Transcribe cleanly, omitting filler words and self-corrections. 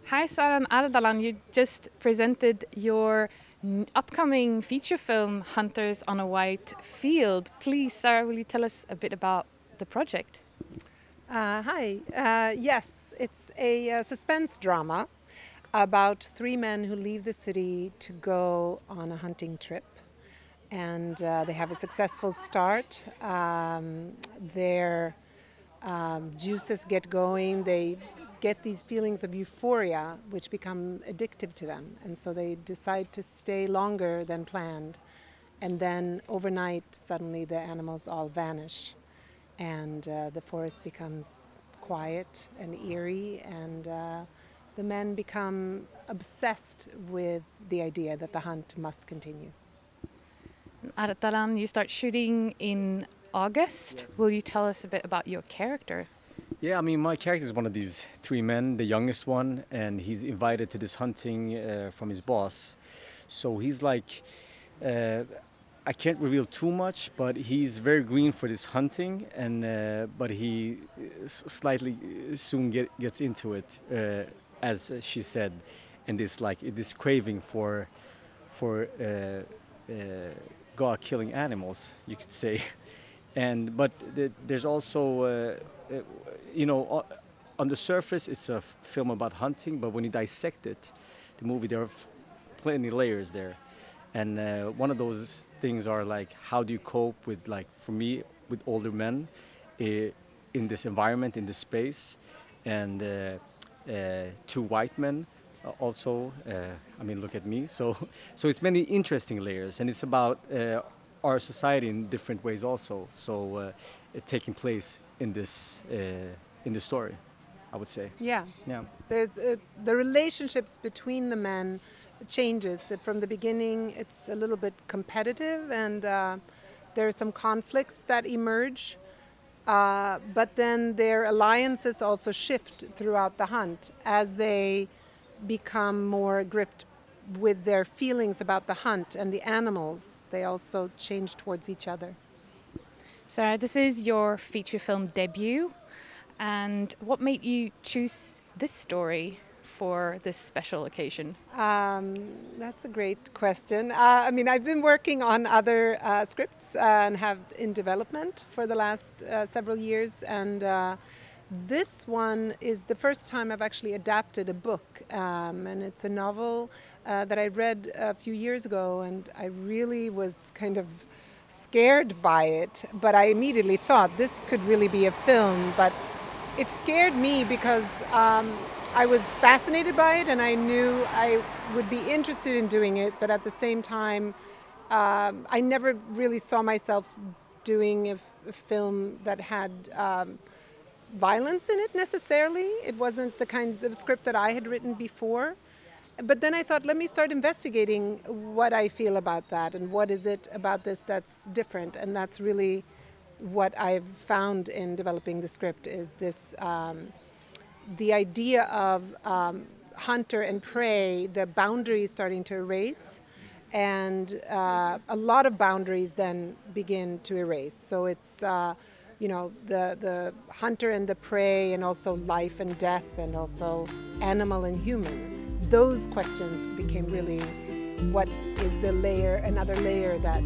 Hi, Sarah Ardalan. You just presented your upcoming feature film, Hunters on a White Field. Please, Sarah, will you tell us a bit about the project? Hi. Yes, it's a suspense drama about three men who leave the city to go on a hunting trip. And they have a successful start. Their juices get going. They get these feelings of euphoria, which become addictive to them. And so they decide to stay longer than planned. And then overnight, suddenly the animals all vanish. And the forest becomes quiet and eerie, and the men become obsessed with the idea that the hunt must continue. Ardalan, you start shooting in August. Yes. Will you tell us a bit about your character? Yeah, I mean, my character is one of these three men, the youngest one, and he's invited to this hunting from his boss. So he's like, I can't reveal too much, but he's very green for this hunting, and but he slightly soon gets into it, as she said, and this craving for God killing animals, you could say. And but there's also on the surface it's a film about hunting, but when you dissect it, the movie, there are plenty layers there. And one of those things are like, how do you cope with, like, for me, with older men in this environment, in this space, and two white men also. I mean, look at me. So it's many interesting layers, and it's about our society in different ways also. So it taking place in this story, I would say. Yeah, Yeah. there's the relationships between the men changes. From the beginning, it's a little bit competitive, and there are some conflicts that emerge. But then their alliances also shift throughout the hunt as they become more gripped with their feelings about the hunt and the animals. They also change towards each other. Sarah, this is your feature film debut. And what made you choose this story for this special occasion? That's a great question. I mean, I've been working on other scripts and have in development for the last several years, and this one is the first time I've actually adapted a book, and it's a novel that I read a few years ago, and I really was kind of scared by it, but I immediately thought this could really be a film. But it scared me because I was fascinated by it, and I knew I would be interested in doing it, but at the same time, I never really saw myself doing a film that had violence in it necessarily. It wasn't the kind of script that I had written before. But then I thought, let me start investigating what I feel about that, and what is it about this that's different. And that's really what I've found in developing the script, is this the idea of hunter and prey, the boundaries starting to erase, and a lot of boundaries then begin to erase. So it's the hunter and the prey, and also life and death, and also animal and human. Those questions became really what is another layer that